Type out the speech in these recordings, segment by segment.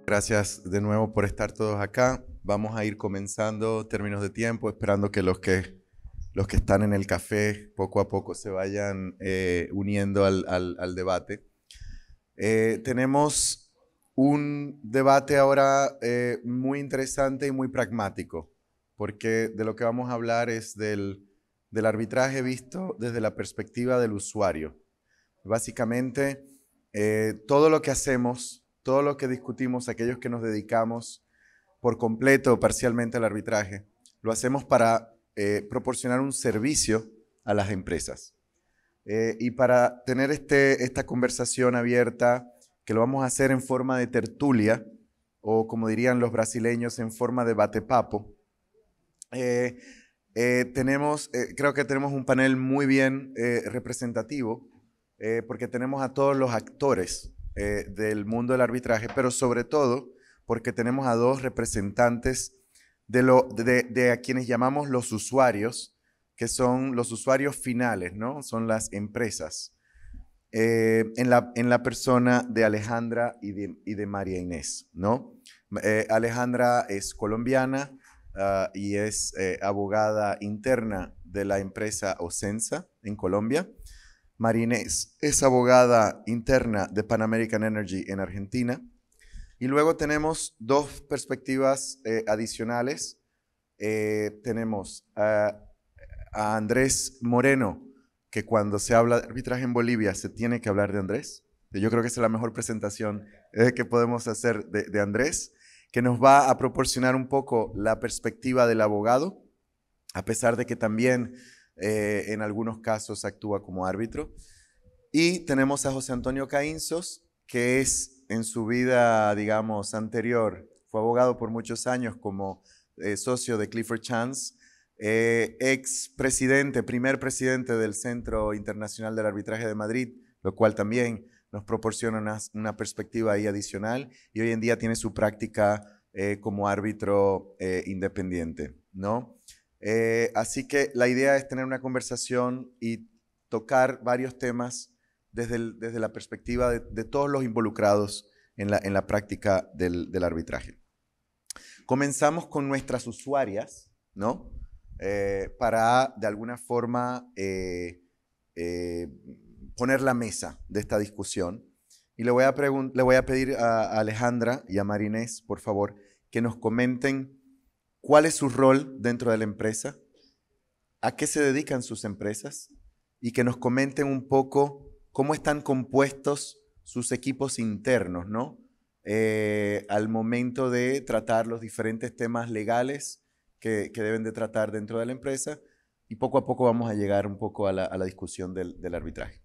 Gracias de nuevo por estar todos acá. Vamos a ir comenzando términos de tiempo, esperando que los que están en el café poco a poco se vayan uniendo al debate. Tenemos un debate ahora muy interesante y muy pragmático, porque de lo que vamos a hablar es del arbitraje visto desde la perspectiva del usuario. Básicamente, todo lo que hacemos, todo lo que discutimos, aquellos que nos dedicamos por completo o parcialmente al arbitraje, lo hacemos para proporcionar un servicio a las empresas. Y para tener esta conversación abierta, que lo vamos a hacer en forma de tertulia, o como dirían los brasileños, en forma de bate-papo, creo que tenemos un panel muy bien representativo, porque tenemos a todos los actores del mundo del arbitraje, pero sobre todo porque tenemos a dos representantes de a quienes llamamos los usuarios, que son los usuarios finales, ¿no? Son las empresas, en la persona de Alejandra y de María Inés, ¿no? Alejandra es colombiana y es abogada interna de la empresa Ocensa en Colombia. María Inés es abogada interna de Pan American Energy en Argentina. Y luego tenemos dos perspectivas adicionales. Tenemos a Andrés Moreno, que cuando se habla de arbitraje en Bolivia se tiene que hablar de Andrés. Yo creo que esa es la mejor presentación que podemos hacer de Andrés, que nos va a proporcionar un poco la perspectiva del abogado, a pesar de que también en algunos casos actúa como árbitro. Y tenemos a José Antonio Caínzos, que es en su vida, digamos, anterior, fue abogado por muchos años como socio de Clifford Chance, primer presidente del Centro Internacional del Arbitraje de Madrid, lo cual también nos proporciona una perspectiva ahí adicional, y hoy en día tiene su práctica como árbitro independiente, ¿no? Así que la idea es tener una conversación y tocar varios temas desde la perspectiva de todos los involucrados en la práctica del arbitraje. Comenzamos con nuestras usuarias, ¿no? Para de alguna forma poner la mesa de esta discusión. Y le voy a pedir a Alejandra y a Marinés, por favor, que nos comenten cuál es su rol dentro de la empresa, a qué se dedican sus empresas, y que nos comenten un poco cómo están compuestos sus equipos internos, ¿no? Al momento de tratar los diferentes temas legales que deben de tratar dentro de la empresa, y poco a poco vamos a llegar un poco a la discusión del arbitraje.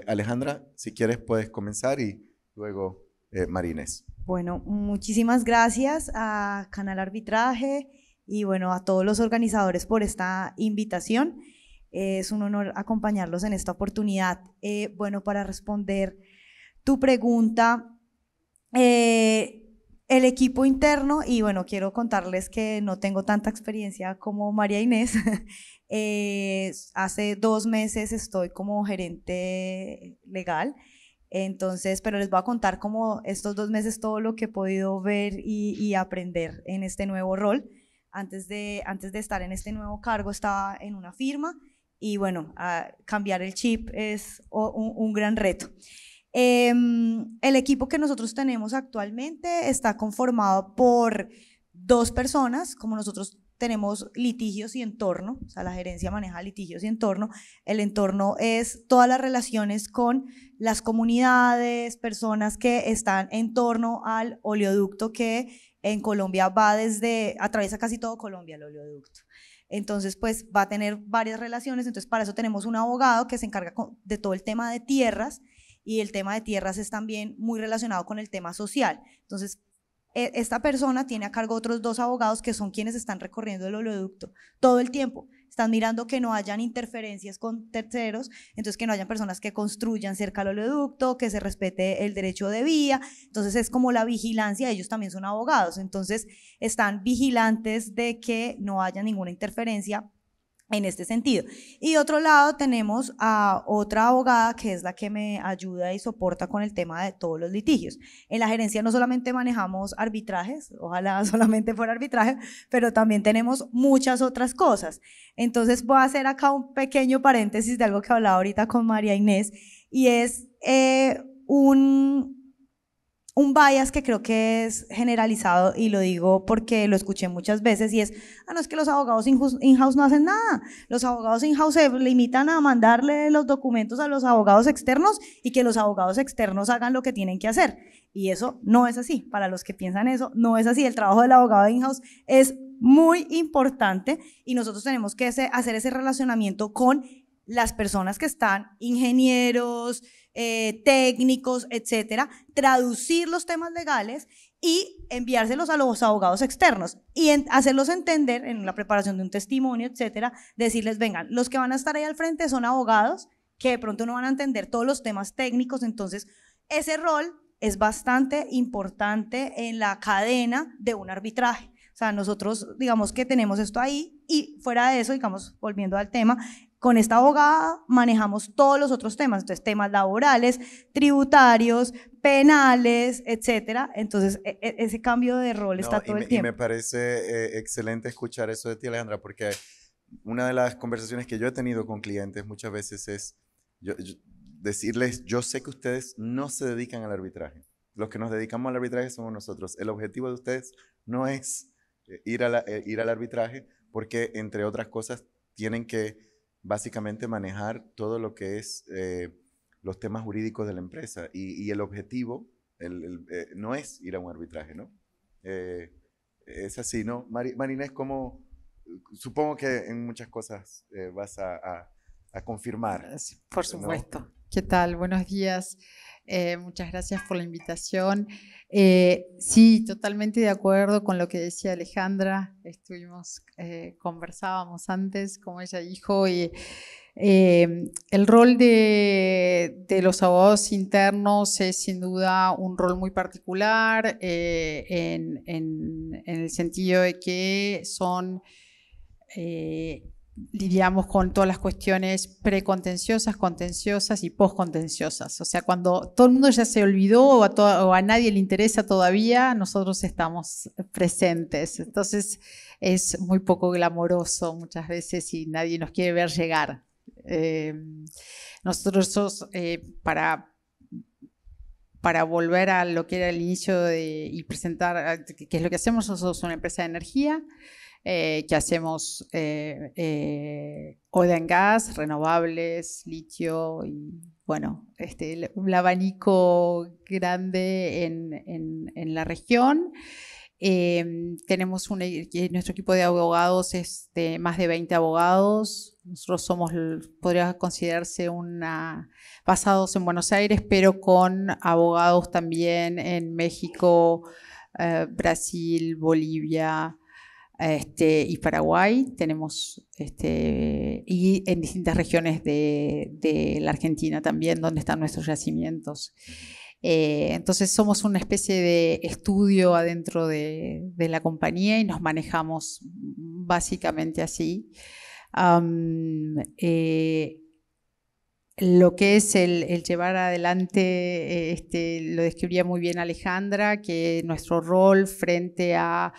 Alejandra, si quieres puedes comenzar, y luego Marinés. Bueno, muchísimas gracias a Canal Arbitraje y bueno, a todos los organizadores por esta invitación. Es un honor acompañarlos en esta oportunidad. Bueno, para responder tu pregunta, el equipo interno, y bueno, quiero contarles que no tengo tanta experiencia como María Inés. Hace 2 meses estoy como gerente legal. Entonces, pero les voy a contar como estos 2 meses todo lo que he podido ver y aprender en este nuevo rol. Antes de estar en este nuevo cargo estaba en una firma y bueno, cambiar el chip es un gran reto. El equipo que nosotros tenemos actualmente está conformado por 2 personas, como nosotros tenemos litigios y entorno, o sea, la gerencia maneja litigios y entorno. El entorno es todas las relaciones con las comunidades, personas que están en torno al oleoducto que en Colombia atraviesa casi todo Colombia el oleoducto. Entonces, pues va a tener varias relaciones. Entonces, para eso tenemos un abogado que se encarga de todo el tema de tierras, y el tema de tierras es también muy relacionado con el tema social. Entonces, esta persona tiene a cargo otros 2 abogados que son quienes están recorriendo el oleoducto todo el tiempo. Están mirando que no hayan interferencias con terceros, entonces que no hayan personas que construyan cerca del oleoducto, que se respete el derecho de vía. Entonces es como la vigilancia, ellos también son abogados, entonces están vigilantes de que no haya ninguna interferencia en este sentido. Y de otro lado tenemos a otra abogada que es la que me ayuda y soporta con el tema de todos los litigios. En la gerencia no solamente manejamos arbitrajes, ojalá solamente fuera arbitraje, pero también tenemos muchas otras cosas. Entonces voy a hacer acá un pequeño paréntesis de algo que hablaba ahorita con María Inés, y es un bias que creo que es generalizado, y lo digo porque lo escuché muchas veces, y es, no, es que los abogados in-house no hacen nada. Los abogados in-house se limitan a mandarle los documentos a los abogados externos y que los abogados externos hagan lo que tienen que hacer. Y eso no es así. Para los que piensan eso, no es así. El trabajo del abogado in-house es muy importante y nosotros tenemos que hacer ese relacionamiento con las personas que están, ingenieros, técnicos, etcétera, traducir los temas legales y enviárselos a los abogados externos y hacerlos entender en la preparación de un testimonio, etcétera, decirles, vengan, los que van a estar ahí al frente son abogados que de pronto no van a entender todos los temas técnicos, entonces ese rol es bastante importante en la cadena de un arbitraje. O sea, nosotros digamos que tenemos esto ahí y fuera de eso, digamos, volviendo al tema, con esta abogada manejamos todos los otros temas, entonces temas laborales, tributarios, penales, etcétera. Entonces ese cambio de rol está todo el tiempo. Y me parece excelente escuchar eso de ti, Alejandra, porque una de las conversaciones que yo he tenido con clientes muchas veces es decirles, yo sé que ustedes no se dedican al arbitraje. Los que nos dedicamos al arbitraje somos nosotros. El objetivo de ustedes no es ir al arbitraje porque, entre otras cosas, tienen que básicamente manejar todo lo que es los temas jurídicos de la empresa y el objetivo no es ir a un arbitraje, ¿no? Es así, ¿no? Marinés, ¿cómo? Supongo que en muchas cosas vas a confirmar. Por supuesto. ¿No? ¿Qué tal? Buenos días. Muchas gracias por la invitación. Sí, totalmente de acuerdo con lo que decía Alejandra. Conversábamos antes, como ella dijo, y el rol de los abogados internos es sin duda un rol muy particular en el sentido de que son... lidiamos con todas las cuestiones precontenciosas, contenciosas y postcontenciosas. O sea, cuando todo el mundo ya se olvidó o a nadie le interesa todavía, nosotros estamos presentes. Entonces es muy poco glamoroso muchas veces y nadie nos quiere ver llegar. Nosotros para volver a lo que era el inicio y presentar qué es lo que hacemos, nosotros somos una empresa de energía, que hacemos oil and gas, renovables, litio y bueno, un abanico grande en la región. Tenemos nuestro equipo de abogados es de más de 20 abogados. Nosotros podría considerarse basados en Buenos Aires, pero con abogados también en México, Brasil, Bolivia, y Paraguay, tenemos y en distintas regiones de la Argentina también, donde están nuestros yacimientos. Entonces somos una especie de estudio adentro de la compañía y nos manejamos básicamente así. Lo que es el llevar adelante, lo describía muy bien Alejandra, que nuestro rol frente a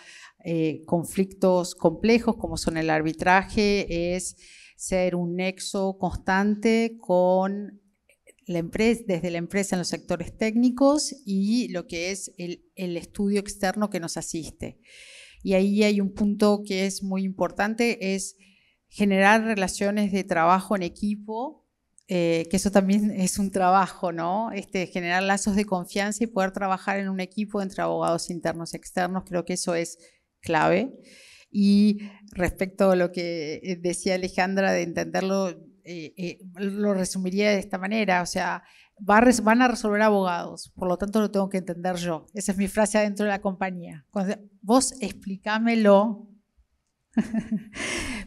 conflictos complejos como son el arbitraje es ser un nexo constante con la empresa, desde la empresa en los sectores técnicos y lo que es el estudio externo que nos asiste. Y ahí hay un punto que es muy importante, es generar relaciones de trabajo en equipo, que eso también es un trabajo, ¿no? Generar lazos de confianza y poder trabajar en un equipo entre abogados internos y externos, creo que eso es clave. Y respecto a lo que decía Alejandra de entenderlo, lo resumiría de esta manera, o sea, van a resolver abogados, por lo tanto lo tengo que entender yo. Esa es mi frase adentro de la compañía. Vos explícamelo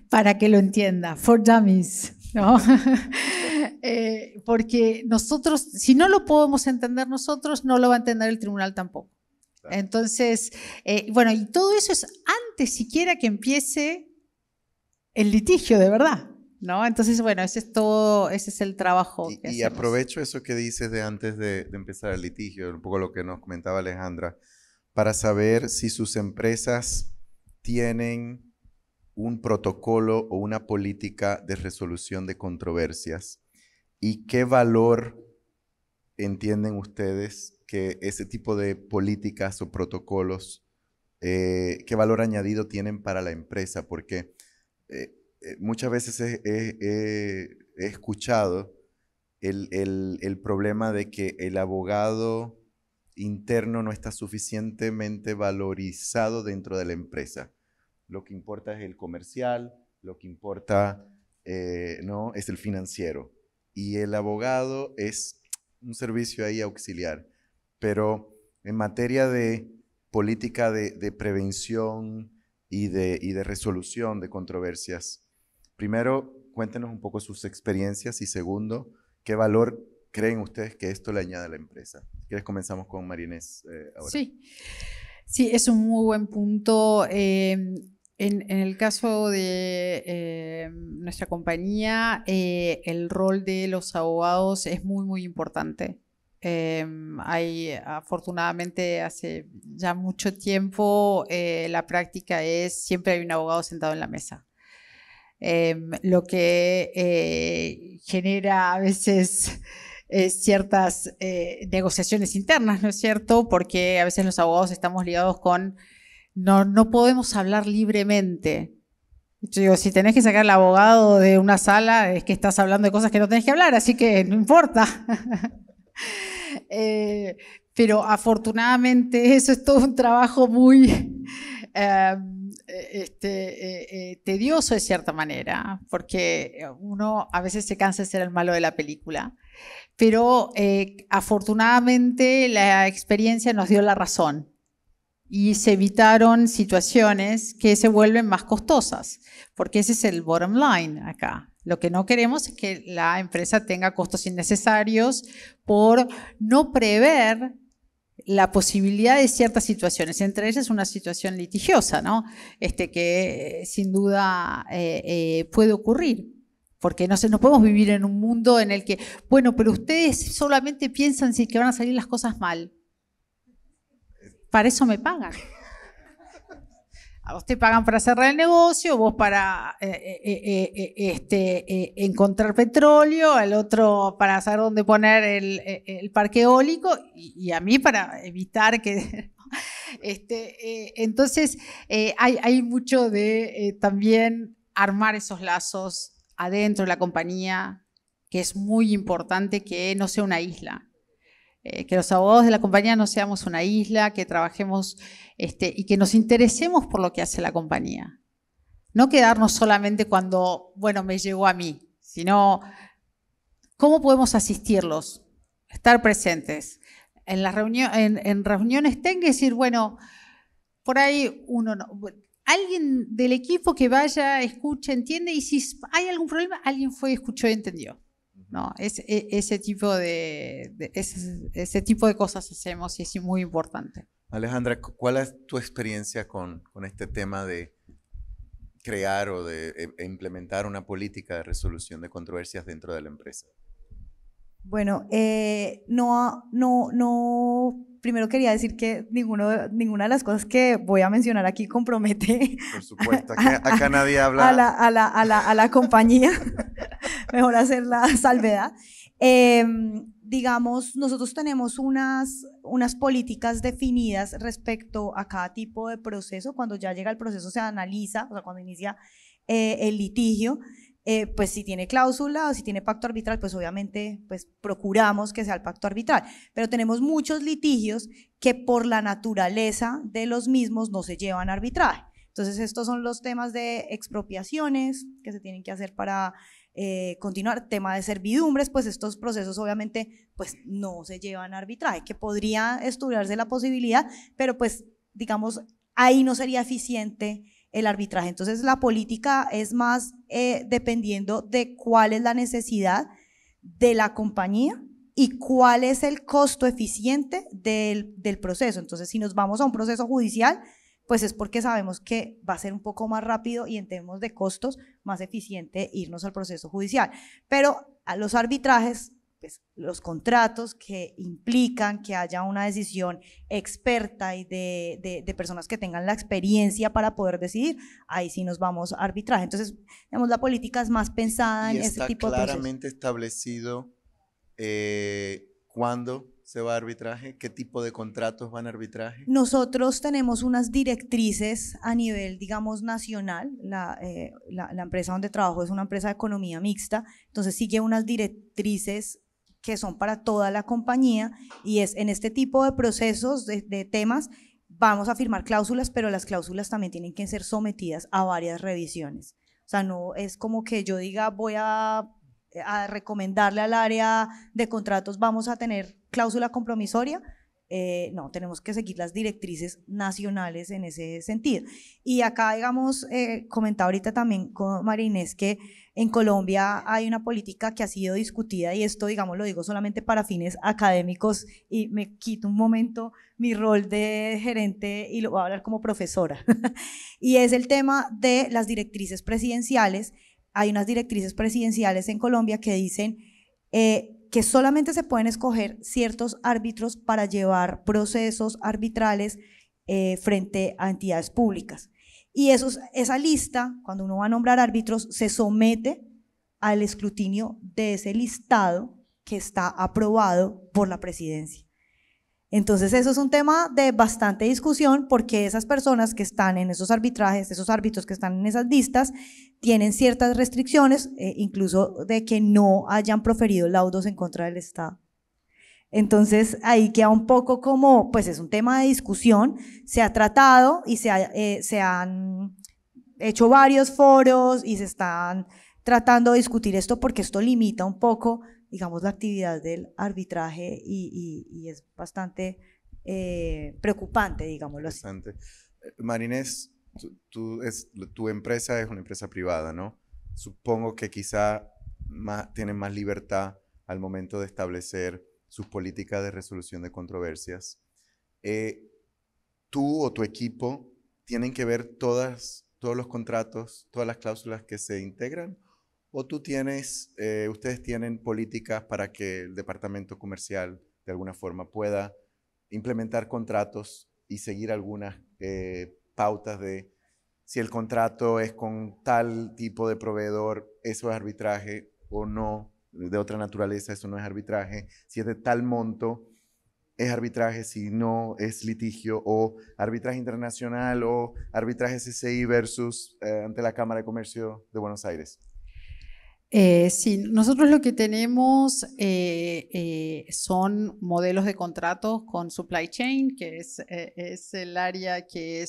para que lo entienda, for dummies, ¿no? Porque nosotros, si no lo podemos entender nosotros, no lo va a entender el tribunal tampoco. Entonces, bueno, y todo eso es antes siquiera que empiece el litigio de verdad, ¿no? Entonces, bueno, ese es todo, ese es el trabajo que hacemos. Y aprovecho eso que dices de antes de empezar el litigio, un poco lo que nos comentaba Alejandra, para saber si sus empresas tienen un protocolo o una política de resolución de controversias y qué valor entienden ustedes que ese tipo de políticas o protocolos, qué valor añadido tienen para la empresa, porque muchas veces he escuchado el problema de que el abogado interno no está suficientemente valorizado dentro de la empresa. Lo que importa es el comercial, lo que importa ¿no? es el financiero. Y el abogado es un servicio ahí auxiliar. Pero en materia de política de prevención y de resolución de controversias, primero, cuéntenos un poco sus experiencias y segundo, ¿qué valor creen ustedes que esto le añade a la empresa? Si quieres, comenzamos con María Inés ahora. Sí, es un muy buen punto. En el caso de nuestra compañía, el rol de los abogados es muy, muy importante. Afortunadamente, hace ya mucho tiempo, la práctica es siempre hay un abogado sentado en la mesa. Lo que genera a veces ciertas negociaciones internas, ¿no es cierto? Porque a veces los abogados estamos ligados con no podemos hablar libremente. Yo digo, si tenés que sacar al abogado de una sala, es que estás hablando de cosas que no tenés que hablar, así que no importa. Pero afortunadamente eso es todo un trabajo muy tedioso de cierta manera, porque uno a veces se cansa de ser el malo de la película. Pero afortunadamente la experiencia nos dio la razón y se evitaron situaciones que se vuelven más costosas, porque ese es el bottom line acá. Lo que no queremos es que la empresa tenga costos innecesarios por no prever la posibilidad de ciertas situaciones, entre ellas una situación litigiosa, ¿no? Que sin duda puede ocurrir. Porque no podemos vivir en un mundo en el que, bueno, pero ustedes solamente piensan que van a salir las cosas mal. Para eso me pagan. A vos te pagan para cerrar el negocio, vos para encontrar petróleo, al otro para saber dónde poner el parque eólico y a mí para evitar que... entonces, hay mucho de también armar esos lazos adentro de la compañía, que es muy importante que no sea una isla. Que los abogados de la compañía no seamos una isla, que trabajemos y que nos interesemos por lo que hace la compañía. No quedarnos solamente cuando, bueno, me llegó a mí, sino cómo podemos asistirlos, estar presentes. En reuniones tengo que decir, bueno, por ahí uno no... Alguien del equipo que vaya, escuche, entiende, y si hay algún problema, alguien fue, escuchó y entendió. ¿No? Ese tipo de cosas hacemos y es muy importante. Alejandra, ¿cuál es tu experiencia con este tema de crear o de implementar una política de resolución de controversias dentro de la empresa? Bueno, primero quería decir que ninguna de las cosas que voy a mencionar aquí compromete. Por supuesto, acá nadie habla a la compañía. Mejor hacer la salvedad. Digamos, nosotros tenemos unas políticas definidas respecto a cada tipo de proceso. Cuando ya llega el proceso se analiza, o sea, cuando inicia el litigio, pues si tiene cláusula o si tiene pacto arbitral, pues obviamente pues procuramos que sea el pacto arbitral. Pero tenemos muchos litigios que por la naturaleza de los mismos no se llevan a arbitraje. Entonces estos son los temas de expropiaciones que se tienen que hacer para continuar, tema de servidumbres, pues estos procesos obviamente pues no se llevan a arbitraje, que podría estudiarse la posibilidad, pero pues digamos ahí no sería eficiente el arbitraje. Entonces la política es más dependiendo de cuál es la necesidad de la compañía y cuál es el costo eficiente del proceso. Entonces si nos vamos a un proceso judicial, pues es porque sabemos que va a ser un poco más rápido y en términos de costos más eficiente irnos al proceso judicial. Pero a los arbitrajes, pues, los contratos que implican que haya una decisión experta y de personas que tengan la experiencia para poder decidir, ahí sí nos vamos a arbitraje. Entonces, digamos, la política es más pensada en ese tipo de procesos. ¿Está claramente establecido cuándo se va a arbitraje? ¿Qué tipo de contratos van a arbitraje? Nosotros tenemos unas directrices a nivel, digamos, nacional. La empresa donde trabajo es una empresa de economía mixta, entonces sigue unas directrices que son para toda la compañía, y es en este tipo de procesos, de temas, vamos a firmar cláusulas, pero las cláusulas también tienen que ser sometidas a varias revisiones. O sea, no es como que yo diga voy a recomendarle al área de contratos vamos a tener cláusula compromisoria. No, tenemos que seguir las directrices nacionales en ese sentido. Y acá, digamos, comentaba ahorita también con María Inés que en Colombia hay una política que ha sido discutida, y esto, digamos, lo digo solamente para fines académicos y me quito un momento mi rol de gerente y lo voy a hablar como profesora. Y es el tema de las directrices presidenciales. Hay unas directrices presidenciales en Colombia que dicen que solamente se pueden escoger ciertos árbitros para llevar procesos arbitrales frente a entidades públicas. Y esa lista, cuando uno va a nombrar árbitros, se somete al escrutinio de ese listado que está aprobado por la presidencia. Entonces eso es un tema de bastante discusión, porque esas personas que están en esos arbitrajes, esos árbitros que están en esas listas, tienen ciertas restricciones, incluso de que no hayan proferido laudos en contra del Estado. Entonces ahí queda un poco como, pues es un tema de discusión, se ha tratado y se han hecho varios foros y se están tratando de discutir esto, porque esto limita un poco, digamos, la actividad del arbitraje y es bastante preocupante, digámoslo así. María Inés, tu empresa es una empresa privada, ¿no? Supongo que quizá tienen más libertad al momento de establecer sus políticas de resolución de controversias. ¿Tú o tu equipo tienen que ver todos los contratos, todas las cláusulas que se integran? ¿O ustedes tienen políticas para que el departamento comercial de alguna forma pueda implementar contratos y seguir algunas pautas de si el contrato es con tal tipo de proveedor, eso es arbitraje, o no, de otra naturaleza, eso no es arbitraje, si es de tal monto, es arbitraje, si no es litigio, o arbitraje internacional, o arbitraje CCI versus ante la Cámara de Comercio de Buenos Aires? Sí, nosotros lo que tenemos son modelos de contratos con supply chain, que es el área que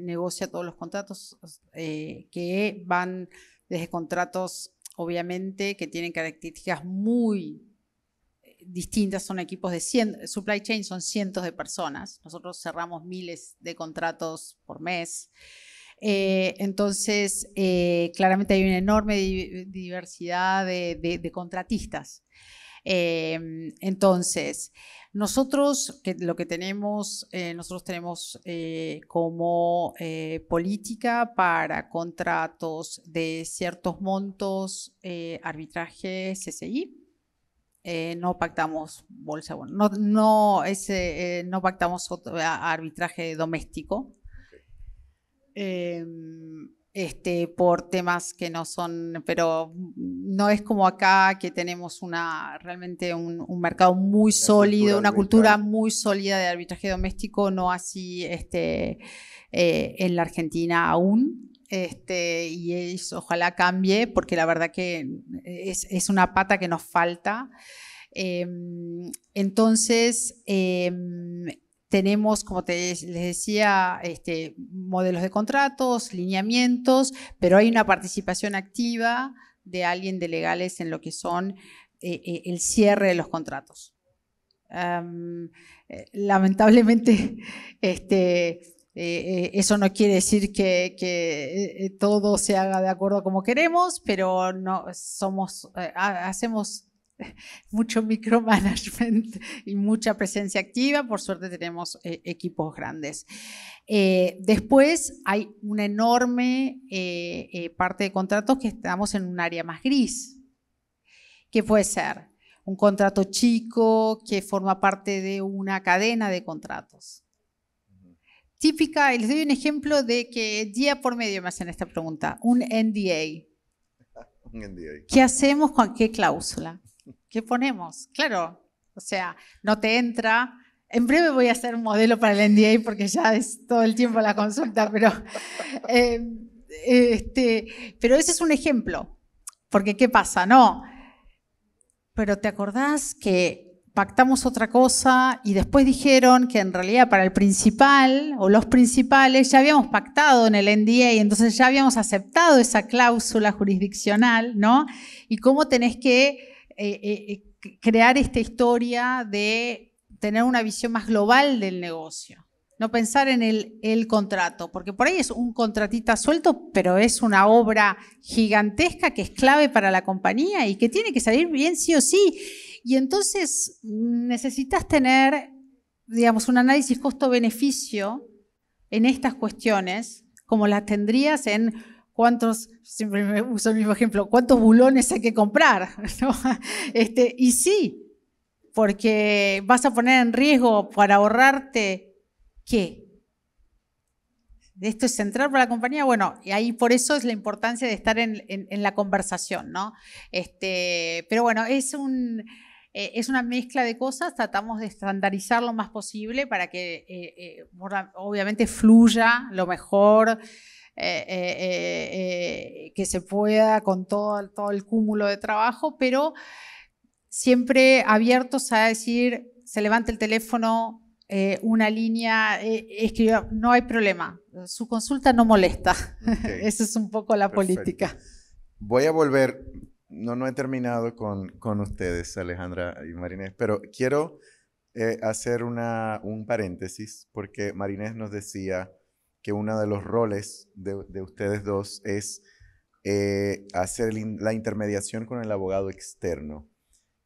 negocia todos los contratos, que van desde contratos, obviamente, que tienen características muy distintas, son equipos de supply chain son cientos de personas, nosotros cerramos miles de contratos por mes. Entonces, claramente hay una enorme diversidad de contratistas. Entonces, nosotros tenemos como política para contratos de ciertos montos, arbitraje CCI. No pactamos bolsa, bueno, no pactamos arbitraje doméstico. Por temas que no son, pero no es como acá que tenemos realmente un mercado muy sólido, una cultura muy sólida de arbitraje doméstico, no así en la Argentina aún. Y ojalá cambie, porque la verdad que es una pata que nos falta. Entonces, tenemos, como les decía, modelos de contratos, lineamientos, pero hay una participación activa de alguien de legales en lo que son el cierre de los contratos. Lamentablemente, eso no quiere decir que todo se haga de acuerdo como queremos, pero no hacemos mucho micromanagement y mucha presencia activa. Por suerte tenemos equipos grandes. Después hay una enorme parte de contratos que estamos en un área más gris. ¿Qué puede ser? Un contrato chico que forma parte de una cadena de contratos. Típica, les doy un ejemplo de que día por medio me hacen esta pregunta, un NDA. Un NDA. ¿Qué hacemos con qué cláusula? ¿Qué ponemos? Claro, o sea, no te entra. En breve voy a hacer un modelo para el NDA porque ya es todo el tiempo la consulta, pero ese es un ejemplo. Porque ¿qué pasa? No, pero ¿te acordás que pactamos otra cosa y después dijeron que en realidad para el principal o los principales ya habíamos pactado en el NDA y entonces ya habíamos aceptado esa cláusula jurisdiccional, ¿no? Y cómo tenés que crear esta historia de tener una visión más global del negocio. No pensar en el contrato, porque por ahí es un contratita suelto, pero es una obra gigantesca que es clave para la compañía y que tiene que salir bien sí o sí. Y entonces necesitas tener, digamos, un análisis costo-beneficio en estas cuestiones, como las tendrías en cuántos, siempre me uso el mismo ejemplo, cuántos bulones hay que comprar, ¿no? Y sí, porque vas a poner en riesgo para ahorrarte, ¿qué? ¿Esto es central para la compañía? Bueno, y ahí por eso es la importancia de estar en la conversación, ¿no? Pero bueno, es una mezcla de cosas, tratamos de estandarizar lo más posible para que obviamente fluya lo mejor que se pueda con todo el cúmulo de trabajo, pero siempre abiertos a decir, se levanta el teléfono, una línea, escribió, no hay problema, su consulta no molesta. Okay. Esa es un poco la política. Voy a volver, no he terminado con ustedes, Alejandra y Marinés, pero quiero hacer un paréntesis, porque Marinés nos decía que uno de los roles de ustedes dos es hacer la intermediación con el abogado externo.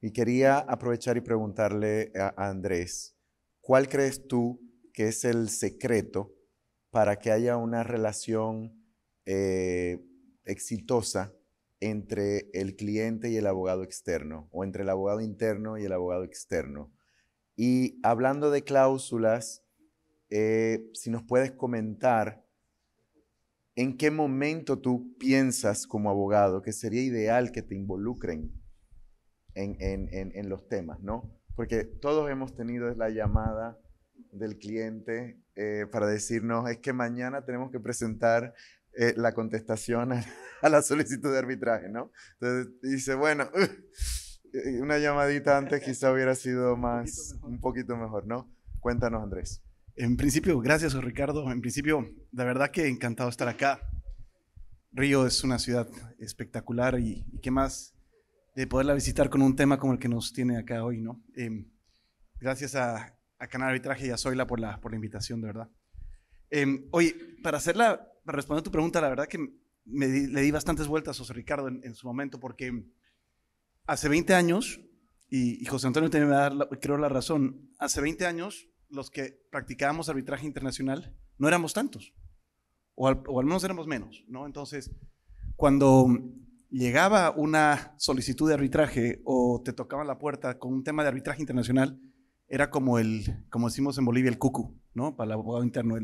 Y quería aprovechar y preguntarle a Andrés, ¿cuál crees tú que es el secreto para que haya una relación exitosa entre el cliente y el abogado externo, o entre el abogado interno y el abogado externo? Y hablando de cláusulas, si nos puedes comentar en qué momento tú piensas como abogado que sería ideal que te involucren en los temas, ¿no? Porque todos hemos tenido la llamada del cliente para decirnos, es que mañana tenemos que presentar la contestación a la solicitud de arbitraje, ¿no? Entonces dice, bueno, una llamadita antes quizá hubiera sido un poquito mejor, ¿no? Cuéntanos, Andrés. En principio, gracias, Ricardo. En principio, la verdad que encantado de estar acá. Río es una ciudad espectacular y qué más de poderla visitar con un tema como el que nos tiene acá hoy, ¿no? Gracias a Canal Arbitraje y a Zoila por la invitación, de verdad. Oye, para responder a tu pregunta, la verdad que le di bastantes vueltas a José Ricardo en su momento, porque hace 20 años, y José Antonio también me da, creo, la razón, hace 20 años los que practicábamos arbitraje internacional no éramos tantos, o al menos éramos menos, ¿no? Entonces, cuando llegaba una solicitud de arbitraje o te tocaban la puerta con un tema de arbitraje internacional, era como decimos en Bolivia, el cucu, ¿no? Para el abogado interno,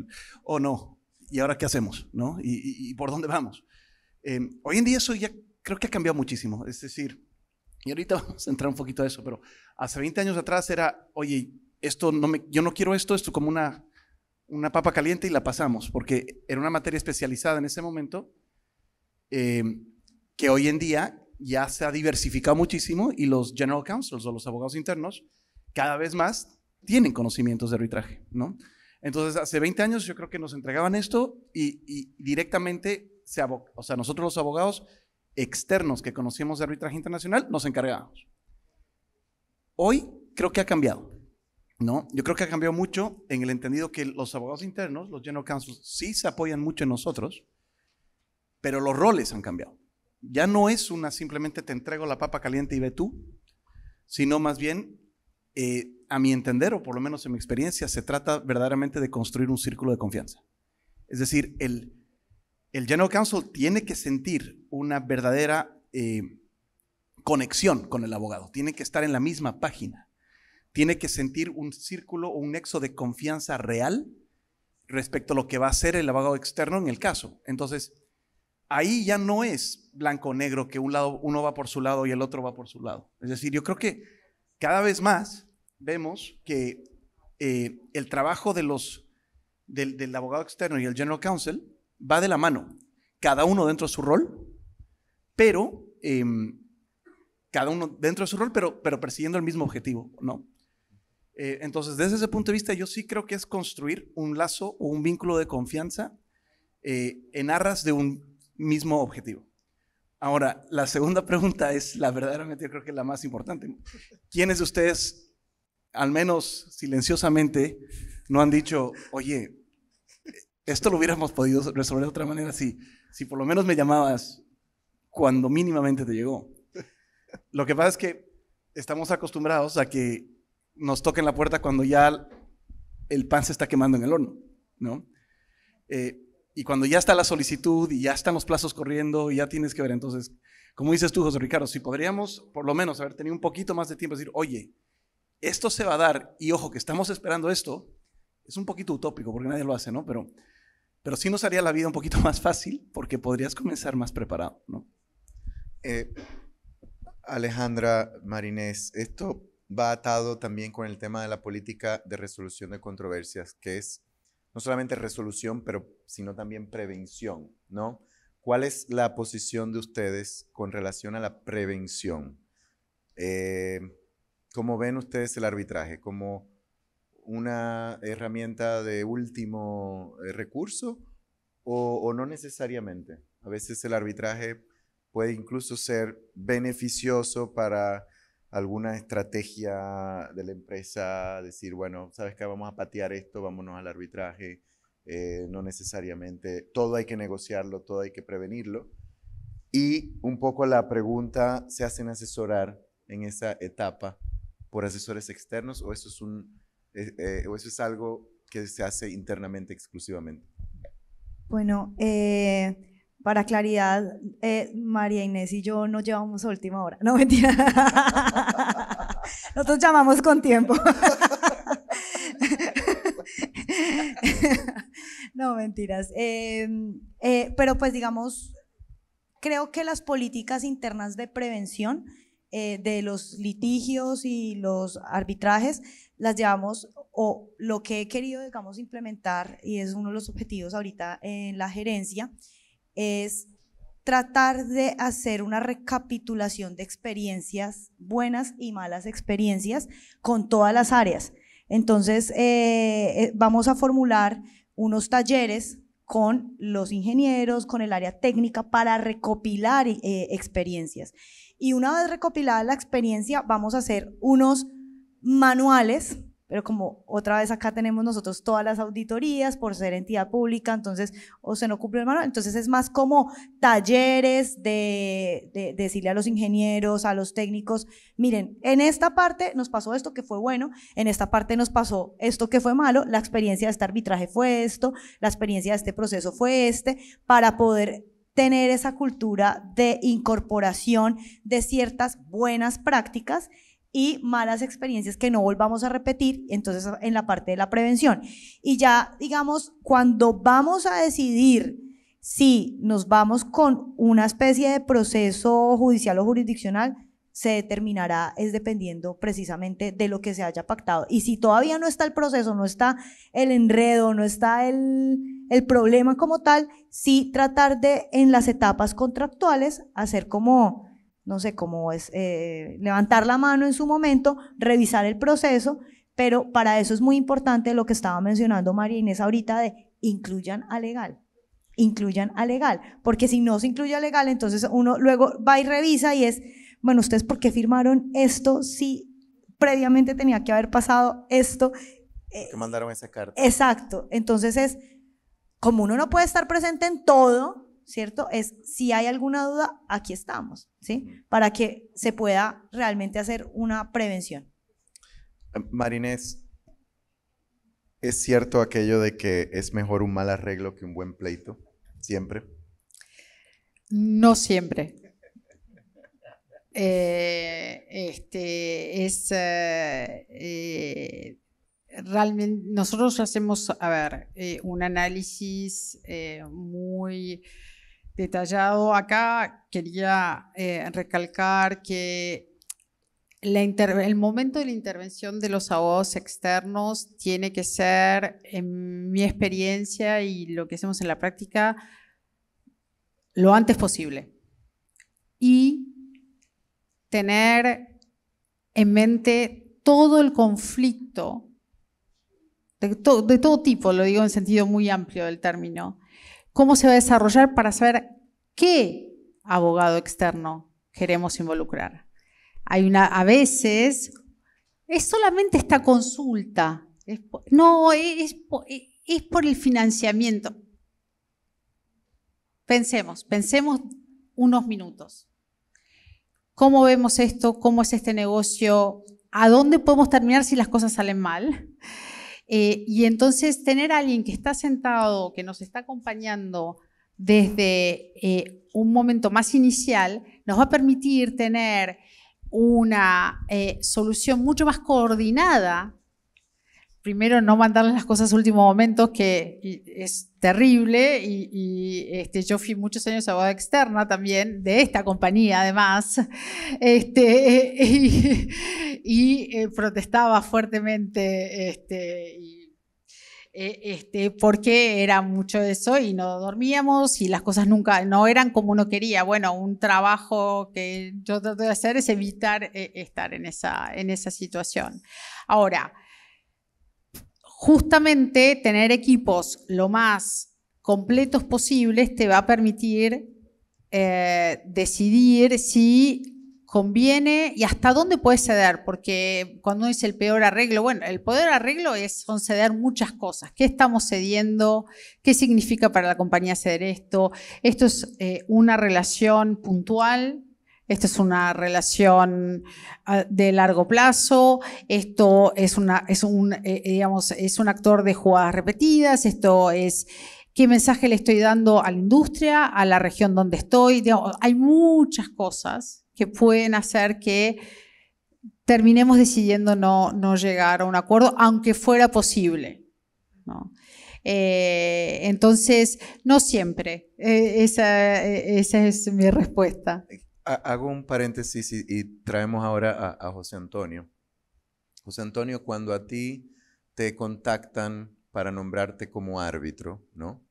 oh no, ¿y ahora qué hacemos? ¿No? ¿Y por dónde vamos? Hoy en día eso ya creo que ha cambiado muchísimo, es decir, y ahorita vamos a entrar un poquito a eso, pero hace 20 años atrás era, oye, yo no quiero esto como una papa caliente y la pasamos, porque era una materia especializada en ese momento, que hoy en día ya se ha diversificado muchísimo y los general counsels o los abogados internos cada vez más tienen conocimientos de arbitraje, ¿no? Entonces, hace 20 años yo creo que nos entregaban esto y directamente, o sea, nosotros los abogados externos que conocíamos de arbitraje internacional nos encargábamos. Hoy creo que ha cambiado, ¿no? Yo creo que ha cambiado mucho en el entendido que los abogados internos, los general counsels, sí se apoyan mucho en nosotros, pero los roles han cambiado. Ya no es simplemente te entrego la papa caliente y ve tú, sino más bien, a mi entender, o por lo menos en mi experiencia, se trata verdaderamente de construir un círculo de confianza. Es decir, el General Counsel tiene que sentir una verdadera conexión con el abogado, tiene que estar en la misma página, tiene que sentir un círculo o un nexo de confianza real respecto a lo que va a hacer el abogado externo en el caso. Entonces, ahí ya no es blanco o negro, que uno va por su lado y el otro va por su lado. Es decir, yo creo que cada vez más vemos que el trabajo del abogado externo y el General Counsel va de la mano, cada uno dentro de su rol, pero pero persiguiendo el mismo objetivo, ¿no? Entonces, desde ese punto de vista, yo sí creo que es construir un lazo o un vínculo de confianza en aras de un mismo objetivo. Ahora, la segunda pregunta es verdaderamente, yo creo que la más importante. ¿Quiénes de ustedes, al menos silenciosamente, no han dicho, oye, esto lo hubiéramos podido resolver de otra manera si por lo menos me llamabas cuando mínimamente te llegó? Lo que pasa es que estamos acostumbrados a que nos toquen la puerta cuando ya el pan se está quemando en el horno, ¿no? Y cuando ya está la solicitud y ya están los plazos corriendo y ya tienes que ver. Entonces, como dices tú, José Ricardo, si podríamos por lo menos haber tenido un poquito más de tiempo, decir, oye, esto se va a dar y ojo que estamos esperando esto, es un poquito utópico porque nadie lo hace, ¿no? Pero sí nos haría la vida un poquito más fácil porque podrías comenzar más preparado, ¿no? Alejandra, Marinés, esto va atado también con el tema de la política de resolución de controversias, que es no solamente resolución, sino también prevención, ¿no? ¿Cuál es la posición de ustedes con relación a la prevención? ¿Cómo ven ustedes el arbitraje? ¿Como una herramienta de último recurso o no necesariamente? A veces el arbitraje puede incluso ser beneficioso para alguna estrategia de la empresa, decir, bueno, ¿sabes qué? Vamos a patear esto, vámonos al arbitraje. No necesariamente, todo hay que negociarlo, todo hay que prevenirlo. Y un poco la pregunta, ¿se hacen asesorar en esa etapa por asesores externos o eso es algo que se hace internamente exclusivamente? Bueno, para claridad, María Inés y yo nos llevamos a última hora. No, mentira. Nosotros llamamos con tiempo. No, mentiras. Pero pues digamos, creo que las políticas internas de prevención de los litigios y los arbitrajes las llevamos, o lo que he querido, digamos, implementar, y es uno de los objetivos ahorita en la gerencia, es tratar de hacer una recapitulación de experiencias, buenas y malas experiencias con todas las áreas. Entonces, vamos a formular unos talleres con los ingenieros, con el área técnica para recopilar experiencias. Y una vez recopilada la experiencia, vamos a hacer unos manuales, pero como otra vez acá tenemos nosotros todas las auditorías por ser entidad pública, entonces o se no cumple el manual, entonces es más como talleres de decirle a los ingenieros, a los técnicos, miren, en esta parte nos pasó esto que fue bueno, en esta parte nos pasó esto que fue malo, la experiencia de este arbitraje fue esto, la experiencia de este proceso fue para poder tener esa cultura de incorporación de ciertas buenas prácticas y malas experiencias que no volvamos a repetir, entonces en la parte de la prevención. Y ya, digamos, cuando vamos a decidir si nos vamos con una especie de proceso judicial o jurisdiccional, se determinará, es dependiendo precisamente de lo que se haya pactado. Y si todavía no está el proceso, no está el enredo, no está el problema como tal, sí tratar de, en las etapas contractuales, hacer como, no sé cómo es, levantar la mano en su momento, revisar el proceso, pero para eso es muy importante lo que estaba mencionando María Inés ahorita de incluyan a legal, porque si no se incluye a legal, entonces uno luego va y revisa y es, bueno, ¿ustedes por qué firmaron esto si previamente tenía que haber pasado esto? Que mandaron esa carta. Exacto, entonces es, como uno no puede estar presente en todo, ¿cierto? Es, si hay alguna duda, aquí estamos, ¿sí? Para que se pueda realmente hacer una prevención. Marinés, ¿es cierto aquello de que es mejor un mal arreglo que un buen pleito? ¿Siempre? No siempre. Realmente nosotros hacemos, un análisis muy detallado. Acá quería recalcar que el momento de la intervención de los abogados externos tiene que ser, en mi experiencia y lo que hacemos en la práctica, lo antes posible. Y tener en mente todo el conflicto, de todo tipo, lo digo en sentido muy amplio del término, cómo se va a desarrollar para saber qué abogado externo queremos involucrar. A veces es solamente esta consulta, es por el financiamiento. Pensemos unos minutos. ¿Cómo vemos esto? ¿Cómo es este negocio? ¿A dónde podemos terminar si las cosas salen mal? Y entonces tener a alguien que está sentado, que nos está acompañando desde un momento más inicial, nos va a permitir tener una solución mucho más coordinada. Primero, no mandarles las cosas a último momento, que es terrible, y yo fui muchos años abogada externa también, de esta compañía además, y protestaba fuertemente, porque era mucho eso y no dormíamos y las cosas nunca, no eran como uno quería. Bueno, un trabajo que yo trato de hacer es evitar estar en esa situación. Ahora, justamente tener equipos lo más completos posibles te va a permitir decidir si conviene y hasta dónde puedes ceder, porque cuando dice el peor arreglo, bueno, el peor arreglo son ceder muchas cosas. ¿Qué estamos cediendo? ¿Qué significa para la compañía ceder esto? Esto es una relación puntual. Esto es una relación de largo plazo, esto es un actor de jugadas repetidas, esto es qué mensaje le estoy dando a la industria, a la región donde estoy. Digamos, hay muchas cosas que pueden hacer que terminemos decidiendo no llegar a un acuerdo, aunque fuera posible, ¿no? Entonces, no siempre. Esa es mi respuesta. Hago un paréntesis y traemos ahora a José Antonio. José Antonio, cuando a ti te contactan para nombrarte como árbitro, ¿no?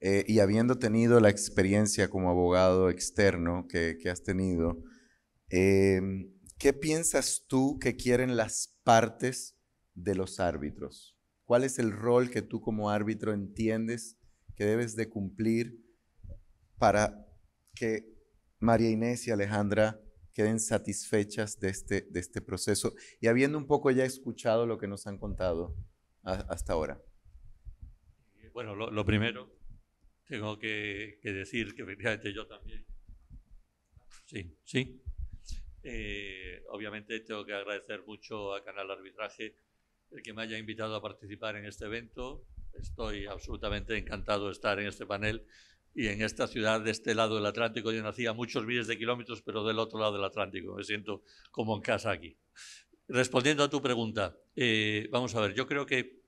Y habiendo tenido la experiencia como abogado externo que has tenido, ¿qué piensas tú que quieren las partes de los árbitros? ¿Cuál es el rol que tú como árbitro entiendes que debes de cumplir para que María Inés y Alejandra queden satisfechas de este proceso y habiendo un poco ya escuchado lo que nos han contado hasta ahora? Bueno, lo primero, tengo que decir que efectivamente yo también. Sí. Obviamente tengo que agradecer mucho a Canal Arbitraje el que me haya invitado a participar en este evento. Estoy absolutamente encantado de estar en este panel y en esta ciudad de este lado del Atlántico. Yo nací a muchos miles de kilómetros, pero del otro lado del Atlántico. Me siento como en casa aquí. Respondiendo a tu pregunta, vamos a ver, yo creo que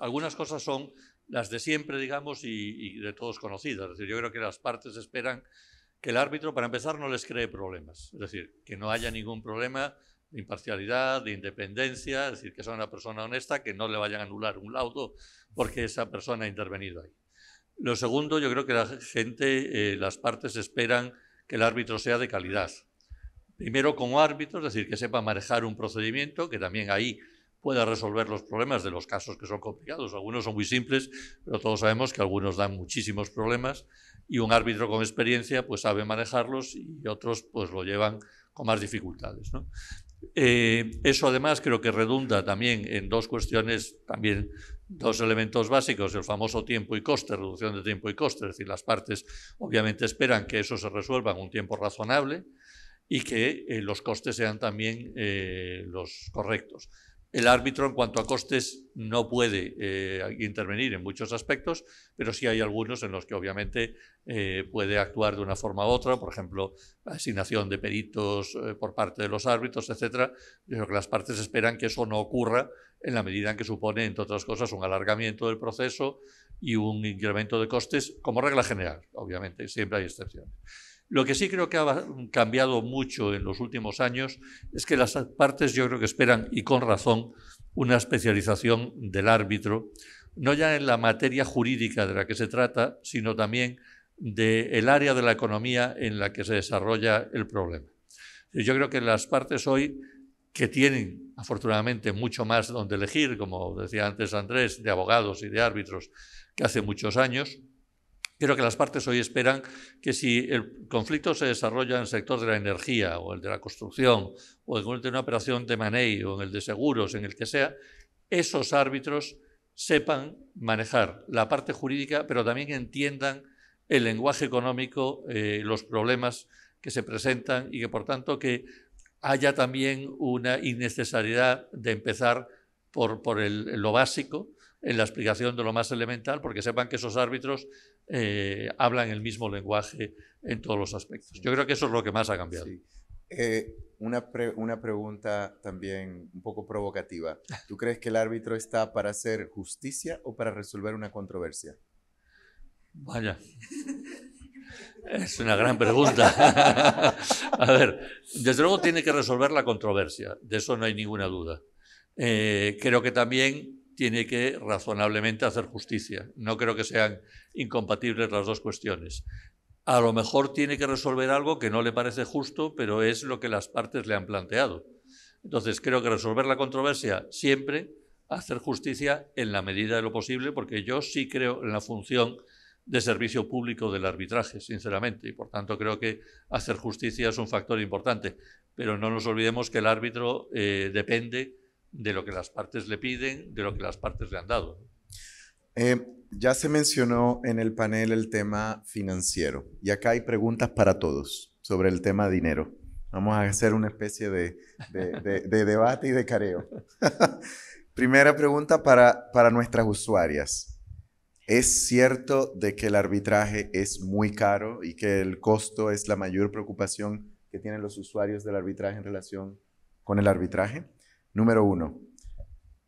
algunas cosas son las de siempre, digamos, y de todos conocidas. Es decir, yo creo que las partes esperan que el árbitro, para empezar, no les cree problemas. Es decir, que no haya ningún problema de imparcialidad, de independencia, es decir, que sea una persona honesta, que no le vayan a anular un laudo porque esa persona ha intervenido ahí. Lo segundo, yo creo que la gente, las partes esperan que el árbitro sea de calidad. Primero como árbitro, es decir, que sepa manejar un procedimiento, que también ahí pueda resolver los problemas de los casos que son complicados. Algunos son muy simples, pero todos sabemos que algunos dan muchísimos problemas y un árbitro con experiencia pues sabe manejarlos y otros pues lo llevan con más dificultades, ¿no? Eso además creo que redunda también en dos cuestiones también dos elementos básicos, el famoso tiempo y coste, reducción de tiempo y coste, es decir, las partes obviamente esperan que eso se resuelva en un tiempo razonable y que los costes sean también los correctos. El árbitro, en cuanto a costes, no puede intervenir en muchos aspectos, pero sí hay algunos en los que obviamente puede actuar de una forma u otra, por ejemplo, la asignación de peritos por parte de los árbitros, etc. Yo creo que las partes esperan que eso no ocurra en la medida en que supone, entre otras cosas, un alargamiento del proceso y un incremento de costes, como regla general, obviamente, siempre hay excepciones. Lo que sí creo que ha cambiado mucho en los últimos años es que las partes yo creo que esperan, y con razón, una especialización del árbitro, no ya en la materia jurídica de la que se trata, sino también del área de la economía en la que se desarrolla el problema. Yo creo que las partes hoy, que tienen afortunadamente mucho más donde elegir, como decía antes Andrés, de abogados y de árbitros que hace muchos años, creo que las partes hoy esperan que si el conflicto se desarrolla en el sector de la energía o el de la construcción o en el de una operación de money o en el de seguros, en el que sea, esos árbitros sepan manejar la parte jurídica, pero también entiendan el lenguaje económico, los problemas que se presentan y que por tanto que haya también una innecesariedad de empezar por lo básico en la explicación de lo más elemental, porque sepan que esos árbitros hablan el mismo lenguaje en todos los aspectos. Yo creo que eso es lo que más ha cambiado. Sí. Una pregunta también un poco provocativa. ¿Tú crees que el árbitro está para hacer justicia o para resolver una controversia? Vaya, es una gran pregunta. A ver, desde luego tiene que resolver la controversia, de eso no hay ninguna duda. Creo que también tiene que razonablemente hacer justicia. No creo que sean incompatibles las dos cuestiones. A lo mejor tiene que resolver algo que no le parece justo, pero es lo que las partes le han planteado. Entonces, creo que resolver la controversia siempre, hacer justicia en la medida de lo posible, porque yo sí creo en la función de servicio público del arbitraje, sinceramente, y por tanto creo que hacer justicia es un factor importante. Pero no nos olvidemos que el árbitro depende de lo que las partes le piden, de lo que las partes le han dado. Ya se mencionó en el panel el tema financiero y acá hay preguntas para todos sobre el tema dinero. Vamos a hacer una especie de debate y de careo. Primera pregunta para nuestras usuarias. ¿Es cierto de que el arbitraje es muy caro y que el costo es la mayor preocupación que tienen los usuarios del arbitraje en relación con el arbitraje? Número 1.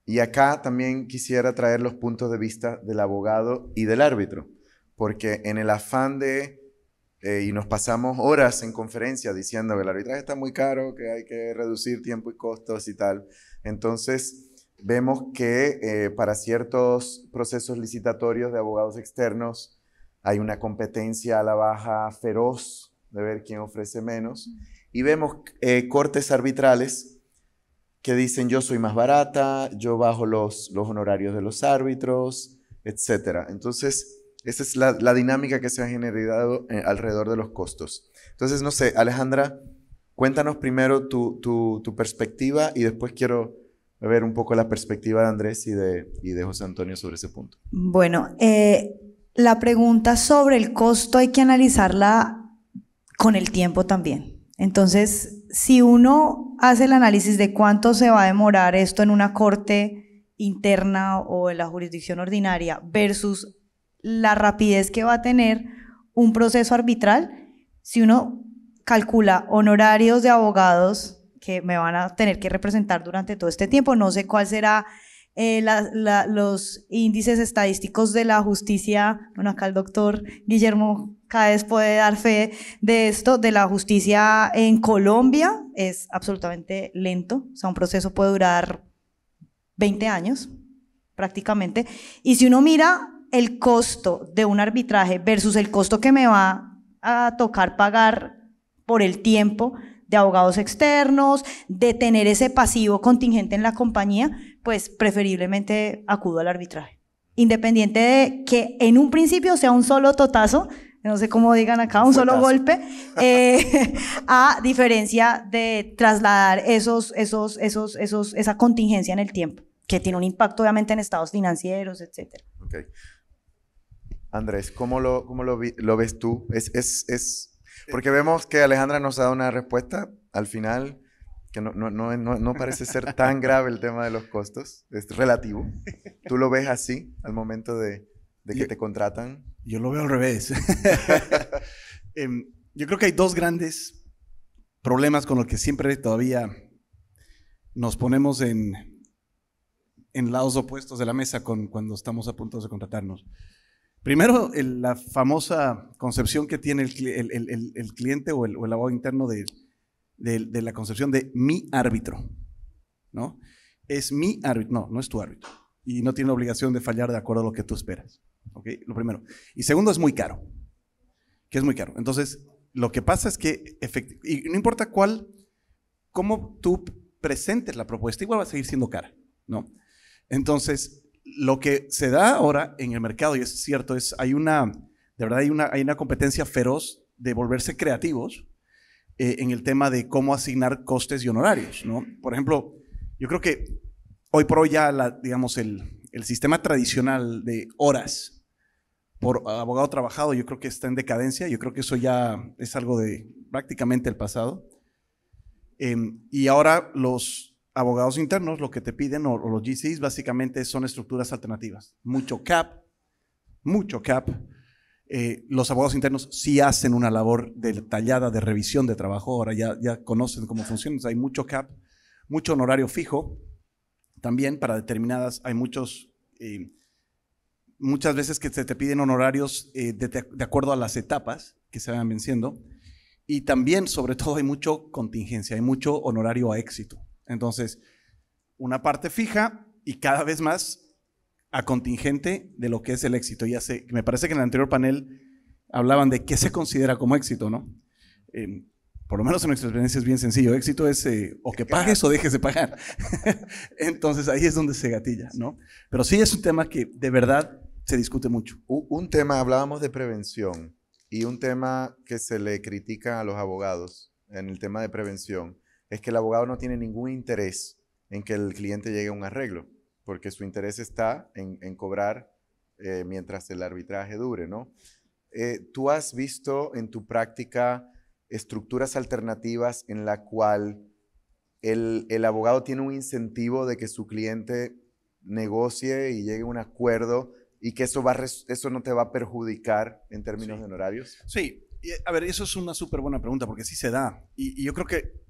Y acá también quisiera traer los puntos de vista del abogado y del árbitro, porque en el afán y nos pasamos horas en conferencia diciendo que el arbitraje está muy caro, que hay que reducir tiempo y costos y tal. Entonces, vemos que para ciertos procesos licitatorios de abogados externos hay una competencia a la baja feroz de ver quién ofrece menos. Y vemos cortes arbitrales que dicen yo soy más barata, yo bajo los honorarios de los árbitros, etc. Entonces, esa es la dinámica que se ha generado alrededor de los costos. Entonces, no sé, Alejandra, cuéntanos primero tu perspectiva y después quiero ver un poco la perspectiva de Andrés y de José Antonio sobre ese punto. Bueno, la pregunta sobre el costo hay que analizarla con el tiempo también. Entonces, si uno hace el análisis de cuánto se va a demorar esto en una corte interna o en la jurisdicción ordinaria versus la rapidez que va a tener un proceso arbitral, si uno calcula honorarios de abogados que me van a tener que representar durante todo este tiempo, no sé cuál será los índices estadísticos de la justicia. Bueno, acá el doctor Guillermo Cáez puede dar fe de esto, de la justicia en Colombia es absolutamente lento, o sea, un proceso puede durar 20 años prácticamente, y si uno mira el costo de un arbitraje versus el costo que me va a tocar pagar por el tiempo de abogados externos, de tener ese pasivo contingente en la compañía, pues preferiblemente acudo al arbitraje. Independiente de que en un principio sea un solo totazo, no sé cómo digan acá, un solo golpe, a diferencia de trasladar esa contingencia en el tiempo. que tiene un impacto obviamente en estados financieros, etc. Okay. Andrés, ¿cómo lo ves tú? Porque vemos que Alejandra nos ha dado una respuesta al final que no parece ser tan grave el tema de los costos, es relativo. ¿Tú lo ves así al momento de que te contratan? Yo lo veo al revés. Yo creo que hay dos grandes problemas con los que siempre todavía nos ponemos en lados opuestos de la mesa cuando estamos a punto de contratarnos. Primero, la famosa concepción que tiene el cliente o el abogado interno de la concepción de mi árbitro, ¿no? Es mi árbitro, no es tu árbitro. Y no tiene la obligación de fallar de acuerdo a lo que tú esperas. ¿Okay? Lo primero. Y segundo, es muy caro. Que es muy caro. Entonces, lo que pasa es que, y no importa cómo tú presentes la propuesta, igual va a seguir siendo cara, ¿no? Entonces, lo que se da ahora en el mercado, y es cierto, hay una competencia feroz de volverse creativos en el tema de cómo asignar costes y honorarios, ¿no? Por ejemplo, yo creo que hoy por hoy ya, digamos, el sistema tradicional de horas por abogado trabajado, yo creo que está en decadencia. Yo creo que eso ya es algo de prácticamente el pasado. Y ahora los abogados internos lo que te piden, o los GCs, básicamente son estructuras alternativas. Mucho cap. Los abogados internos sí hacen una labor detallada de revisión de trabajo. Ahora ya conocen cómo funciona. Entonces hay mucho cap, mucho honorario fijo. También para determinadas, hay muchas veces que se te piden honorarios de acuerdo a las etapas que se van venciendo. Y también, sobre todo, hay mucho contingencia, hay mucho honorario a éxito. Entonces, una parte fija y cada vez más a contingente de lo que es el éxito. Me parece que en el anterior panel hablaban de qué se considera como éxito, ¿no? Por lo menos en nuestra experiencia es bien sencillo. Éxito es o que pagues o dejes de pagar. Entonces, ahí es donde se gatilla, ¿no? Pero sí es un tema que de verdad se discute mucho. Un tema, hablábamos de prevención, y un tema que se le critica a los abogados en el tema de prevención es que el abogado no tiene ningún interés en que el cliente llegue a un arreglo, porque su interés está en cobrar mientras el arbitraje dure, ¿no? ¿Tú has visto en tu práctica estructuras alternativas en la cual el abogado tiene un incentivo de que su cliente negocie y llegue a un acuerdo y que eso no te va a perjudicar en términos de honorarios? Sí, a ver, eso es una súper buena pregunta porque sí se da. Y yo creo que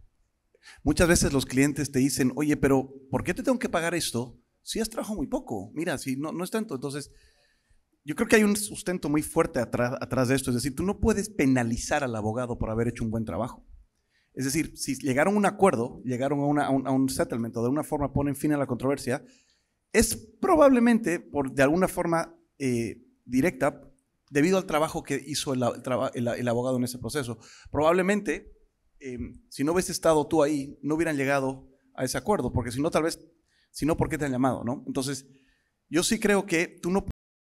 muchas veces los clientes te dicen, oye, pero ¿por qué te tengo que pagar esto si has trabajado muy poco? Mira, si no es tanto. Entonces, yo creo que hay un sustento muy fuerte atrás de esto. Es decir, tú no puedes penalizar al abogado por haber hecho un buen trabajo. Es decir, si llegaron a un acuerdo, llegaron a un settlement o de alguna forma ponen fin a la controversia, es probablemente de alguna forma directa debido al trabajo que hizo el abogado en ese proceso. Probablemente, si no hubieses estado tú ahí, no hubieran llegado a ese acuerdo, porque si no, tal vez, si no, ¿por qué te han llamado, no? Entonces, yo sí creo que tú no